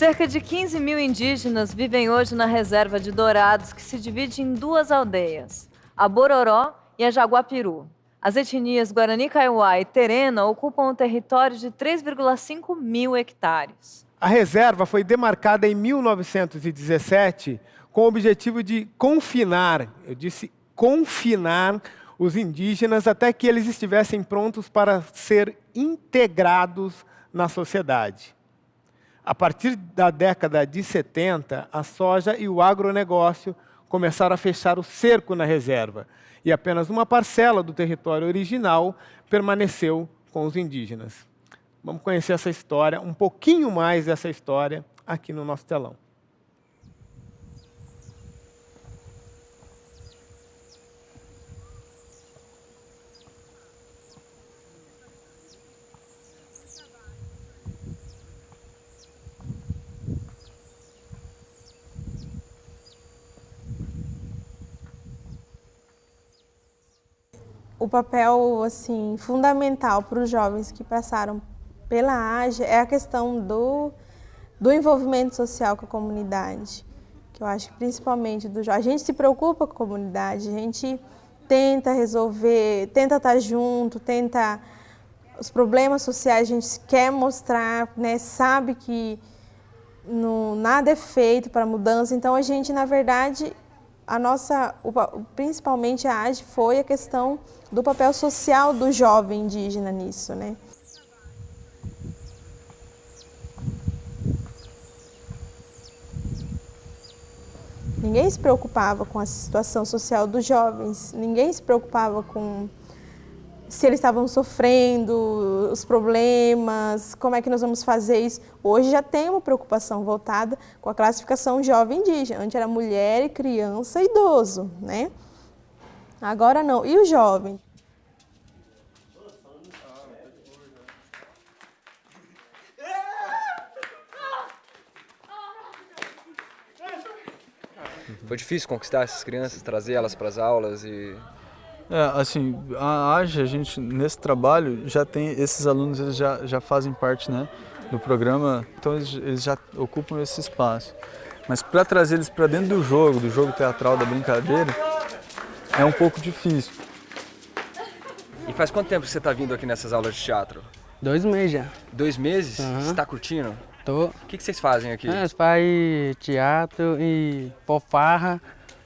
Cerca de 15 mil indígenas vivem hoje na reserva de Dourados, que se divide em duas aldeias, a Bororó e a Jaguapiru. As etnias Guarani Kaiowá e Terena ocupam um território de 3,5 mil hectares. A reserva foi demarcada em 1917 com o objetivo de confinar, eu disse confinar, os indígenas até que eles estivessem prontos para ser integrados na sociedade. A partir da década de 70, a soja e o agronegócio começaram a fechar o cerco na reserva, e apenas uma parcela do território original permaneceu com os indígenas. Vamos conhecer essa história, um pouquinho mais dessa história, aqui no nosso telão. O papel assim, fundamental para os jovens que passaram pela AGE é a questão do envolvimento social com a comunidade, que eu acho que principalmente a gente se preocupa com a comunidade, a gente tenta resolver, tenta estar junto, tenta os problemas sociais, a gente quer mostrar, né, sabe que nada é feito para mudança, então a gente, na verdade, principalmente a AGE foi a questão do papel social do jovem indígena nisso, né? Ninguém se preocupava com a situação social dos jovens, ninguém se preocupava com se eles estavam sofrendo, os problemas, como é que nós vamos fazer isso. Hoje já tem uma preocupação voltada com a classificação jovem indígena. Antes era mulher, criança e idoso, né? Agora não. E o jovem? Foi difícil conquistar essas crianças, trazer elas para as aulas e... Assim, a AGE, a gente, nesse trabalho, já tem, esses alunos eles já fazem parte, né, do programa, então eles já ocupam esse espaço. Mas para trazer eles para dentro do jogo teatral, da brincadeira, é um pouco difícil. E faz quanto tempo que você está vindo aqui nessas aulas de teatro? 2 meses já. 2 meses? Uhum. Você está curtindo? Tô. O que vocês fazem aqui? Nós faz teatro e fofarra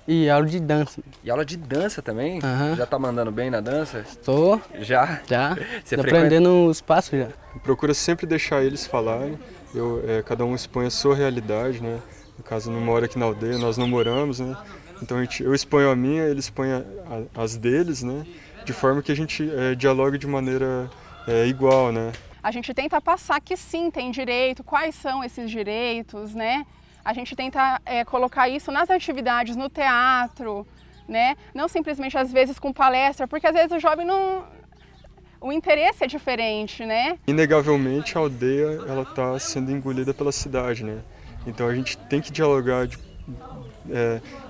e aula de dança. E aula de dança também? Uhum. Já tá mandando bem na dança? Estou. Já? Já. Você Tô aprendendo os passos já. Procura sempre deixar eles falarem. Cada um expõe a sua realidade, né? No caso, eu não moro aqui na aldeia, nós não moramos, né? Então eu exponho a minha, eles expõem as deles, né? De forma que a gente dialogue de maneira igual, né? A gente tenta passar que sim, tem direito, quais são esses direitos, né? A gente tenta colocar isso nas atividades, no teatro, né? Não simplesmente às vezes com palestra, porque às vezes o jovem não... O interesse é diferente, né? Inegavelmente a aldeia ela está sendo engolida pela cidade, né? Então a gente tem que dialogar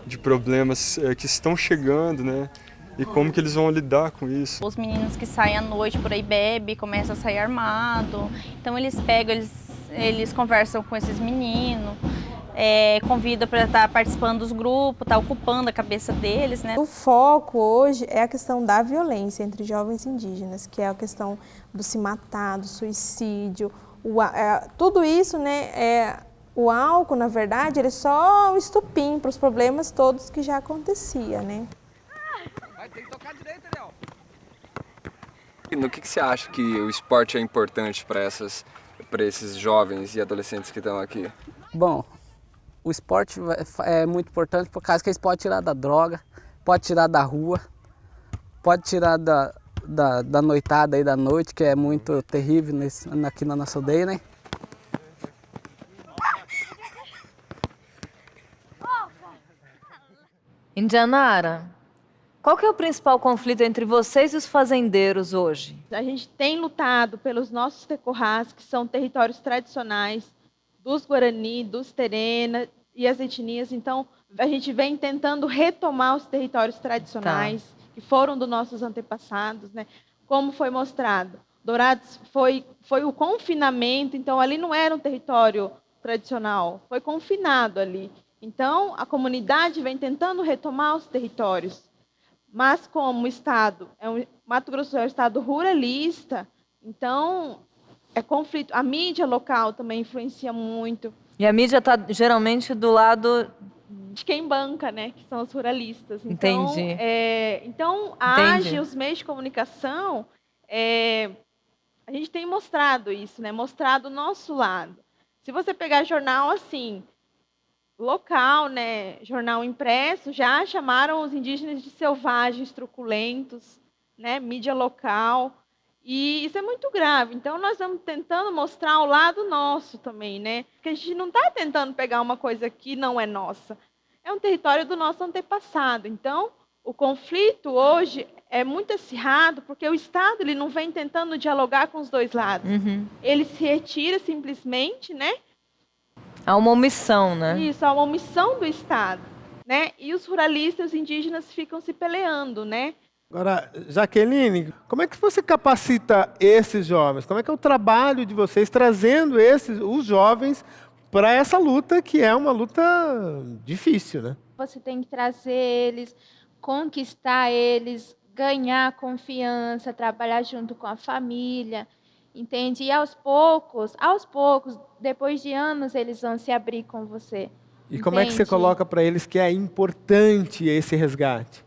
de problemas que estão chegando, né? E como que eles vão lidar com isso. Os meninos que saem à noite por aí bebem, começam a sair armado. Então eles pegam, eles conversam com esses meninos, convidam para estar participando dos grupos, tá ocupando a cabeça deles, né? O foco hoje é a questão da violência entre jovens indígenas, que é a questão do se matar, do suicídio, tudo isso, né? O álcool, na verdade, ele é só um estupim para os problemas todos que já acontecia, né? Tem que tocar direito, Léo. No que você acha que o esporte é importante para esses jovens e adolescentes que estão aqui? Bom, o esporte é muito importante por causa que eles podem tirar da droga, pode tirar da rua, pode tirar da noitada aí da noite, que é muito terrível aqui na nossa aldeia, né? Indianara, qual que é o principal conflito entre vocês e os fazendeiros hoje? A gente tem lutado pelos nossos tecorrás, que são territórios tradicionais dos Guarani, dos Terena e as etnias. Então, a gente vem tentando retomar os territórios tradicionais que foram dos nossos antepassados, né? Como foi mostrado. Dourados foi o confinamento, então ali não era um território tradicional, foi confinado ali. Então, a comunidade vem tentando retomar os territórios. Mas como o Estado, Mato Grosso é um Estado ruralista, então é conflito. A mídia local também influencia muito. E a mídia está geralmente do lado De quem banca, né? Que são os ruralistas. Então, Entendi. Então a Entendi. AGE, os meios de comunicação, a gente tem mostrado isso, né? Mostrado o nosso lado. Se você pegar jornal assim, local, né? Jornal impresso, já chamaram os indígenas de selvagens, truculentos, né? Mídia local. E isso é muito grave. Então, nós estamos tentando mostrar o lado nosso também, né? Porque a gente não está tentando pegar uma coisa que não é nossa. É um território do nosso antepassado. Então, o conflito hoje é muito acirrado porque o Estado ele não vem tentando dialogar com os dois lados. Ele se retira simplesmente, né? Há uma omissão, né? Isso, há uma omissão do Estado, né? E os ruralistas, os indígenas ficam se peleando, né? Agora, Jaqueline, como é que você capacita esses jovens? Como é que é o trabalho de vocês trazendo os jovens para essa luta, que é uma luta difícil, né? Você tem que trazer eles, conquistar eles, ganhar confiança, trabalhar junto com a família, entende? E aos poucos, depois de anos, eles vão se abrir com você. E como é que você entende? coloca para eles que é importante esse resgate?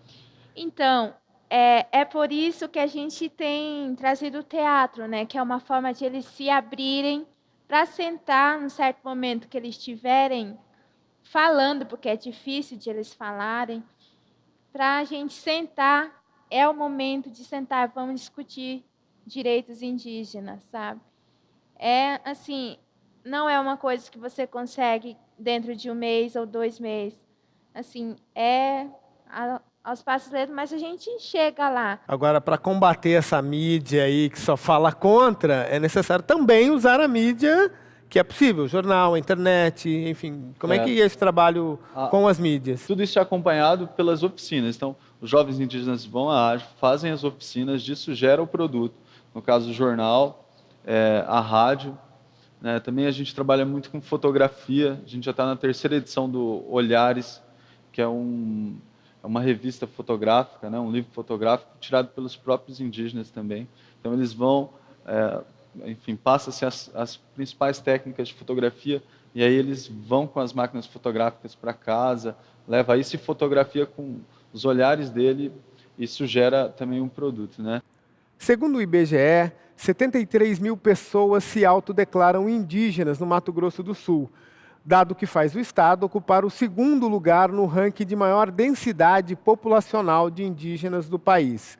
Então, é por isso que a gente tem trazido o teatro, né? Que é uma forma de eles se abrirem para sentar num certo momento que eles estiverem falando, porque é difícil de eles falarem, para a gente sentar, é o momento de sentar, vamos discutir direitos indígenas, sabe? É assim, não é uma coisa que você consegue dentro de 1 mês ou 2 meses. Assim, aos passos lentos, mas a gente chega lá. Agora, para combater essa mídia aí que só fala contra, é necessário também usar a mídia que é possível, o jornal, a internet, enfim. Como é que é esse trabalho com as mídias? Tudo isso é acompanhado pelas oficinas. Então, os jovens indígenas vão à AGE, fazem as oficinas, disso gera o produto. No caso, o jornal, a rádio. Né? Também a gente trabalha muito com fotografia. A gente já está na 3ª edição do Olhares, que é uma revista fotográfica, né? Um livro fotográfico tirado pelos próprios indígenas também. Então, eles vão, enfim, passa-se as principais técnicas de fotografia e aí eles vão com as máquinas fotográficas para casa, leva isso e fotografia com os olhares dele, isso gera também um produto, né? Segundo o IBGE, 73 mil pessoas se autodeclaram indígenas no Mato Grosso do Sul, dado que faz o Estado ocupar o 2º lugar no ranking de maior densidade populacional de indígenas do país.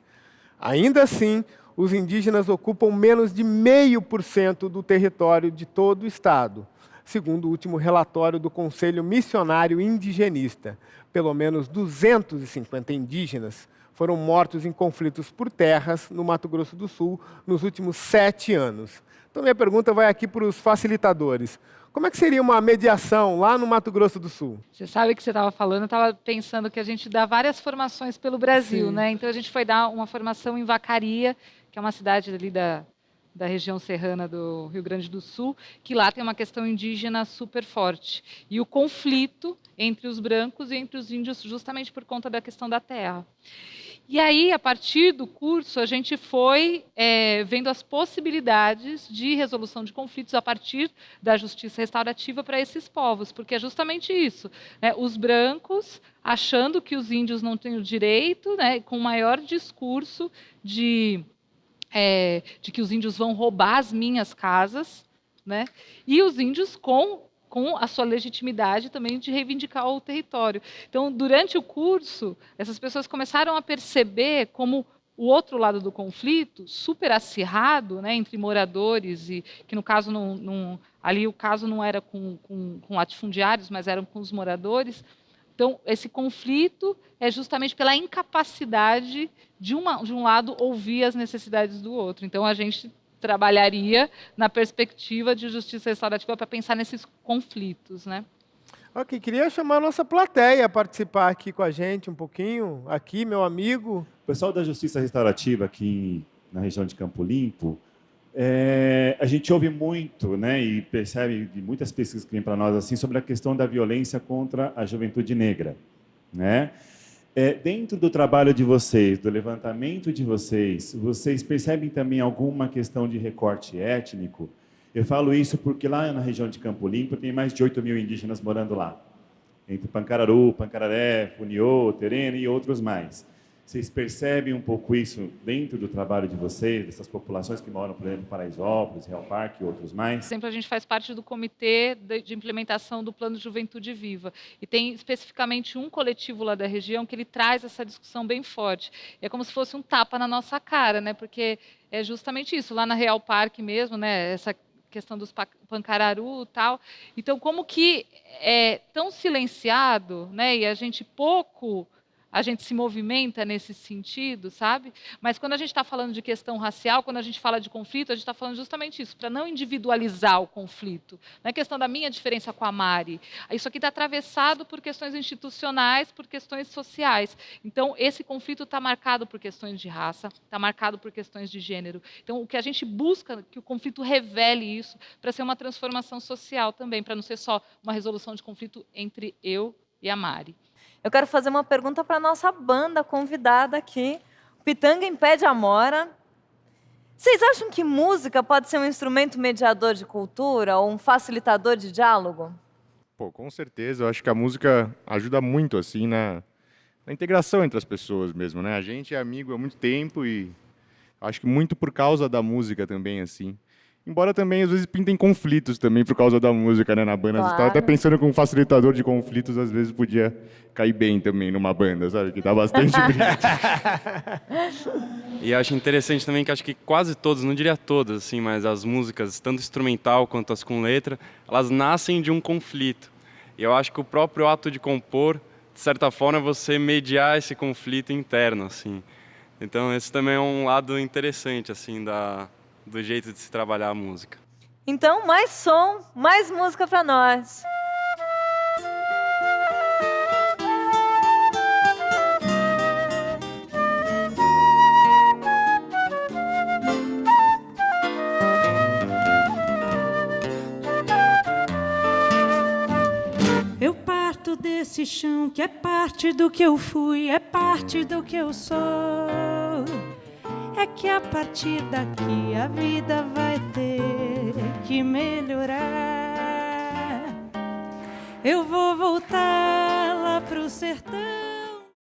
Ainda assim, os indígenas ocupam menos de 0,5% do território de todo o Estado, segundo o último relatório do Conselho Missionário Indigenista. Pelo menos 250 indígenas foram mortos em conflitos por terras no Mato Grosso do Sul nos últimos 7 anos. Então, minha pergunta vai aqui para os facilitadores. Como é que seria uma mediação lá no Mato Grosso do Sul? Você sabe que você estava falando, eu estava pensando que a gente dá várias formações pelo Brasil, Sim. né? Então a gente foi dar uma formação em Vacaria, que é uma cidade ali da região serrana do Rio Grande do Sul, que lá tem uma questão indígena super forte. E o conflito entre os brancos e entre os índios justamente por conta da questão da terra. E aí, a partir do curso, a gente foi vendo as possibilidades de resolução de conflitos a partir da justiça restaurativa para esses povos, porque é justamente isso, né? Os brancos achando que os índios não têm o direito, né, com o maior discurso de que os índios vão roubar as minhas casas, né? E os índios com a sua legitimidade também de reivindicar o território. Então, durante o curso, essas pessoas começaram a perceber como o outro lado do conflito, super acirrado, né, entre moradores, e que no caso, ali o caso não era com latifundiários, mas eram com os moradores. Então, esse conflito é justamente pela incapacidade de um lado ouvir as necessidades do outro. Então, a gente trabalharia na perspectiva de justiça restaurativa para pensar nesses conflitos, né? Ok, queria chamar a nossa plateia a participar aqui com a gente um pouquinho. Aqui, meu amigo. O pessoal da Justiça Restaurativa aqui na região de Campo Limpo A gente ouve muito, né, e percebe de muitas pesquisas que vêm para nós assim sobre a questão da violência contra a juventude negra, né? Dentro do trabalho de vocês, do levantamento de vocês, vocês percebem também alguma questão de recorte étnico? Eu falo isso porque lá na região de Campo Limpo tem mais de 8 mil indígenas morando lá, entre Pancararu, Pancararé, Funiô, Terena e outros mais. Vocês percebem um pouco isso dentro do trabalho de vocês, dessas populações que moram, por exemplo, em Paraisópolis, Real Parque e outros mais? Por exemplo, a gente faz parte do comitê de implementação do Plano Juventude Viva. E tem especificamente um coletivo lá da região que ele traz essa discussão bem forte. É como se fosse um tapa na nossa cara, né? Porque é justamente isso, lá na Real Parque mesmo, né? Essa questão dos Pancararu e tal. Então, como que é tão silenciado, né? E a gente se movimenta nesse sentido, sabe? Mas quando a gente está falando de questão racial, quando a gente fala de conflito, a gente está falando justamente isso, para não individualizar o conflito. Não é questão da minha diferença com a Mari. Isso aqui está atravessado por questões institucionais, por questões sociais. Então, esse conflito está marcado por questões de raça, está marcado por questões de gênero. Então, o que a gente busca é que o conflito revele isso para ser uma transformação social também, para não ser só uma resolução de conflito entre eu e a Mari. Eu quero fazer uma pergunta para a nossa banda convidada aqui, Pitanga em Pé de Amora. Vocês acham que música pode ser um instrumento mediador de cultura ou um facilitador de diálogo? Pô, com certeza. Eu acho que a música ajuda muito, assim, na integração entre as pessoas mesmo, né? A gente é amigo há muito tempo e acho que muito por causa da música também, assim. Embora também, às vezes, pintem conflitos também por causa da música, né, na banda. Claro. Eu estava até pensando que um facilitador de conflitos, às vezes, podia cair bem também numa banda, sabe? Que dá bastante brilho. E eu acho interessante também que acho que quase todos, não diria todas, assim, mas as músicas, tanto instrumental quanto as com letra, elas nascem de um conflito. E eu acho que o próprio ato de compor, de certa forma, é você mediar esse conflito interno, assim. Então, esse também é um lado interessante, assim, do jeito de se trabalhar a música. Então, mais som, mais música para nós. Eu parto desse chão que é parte do que eu fui, é parte do que eu sou. É que a partir daqui a vida vai ter que melhorar. Eu vou voltar lá pro sertão.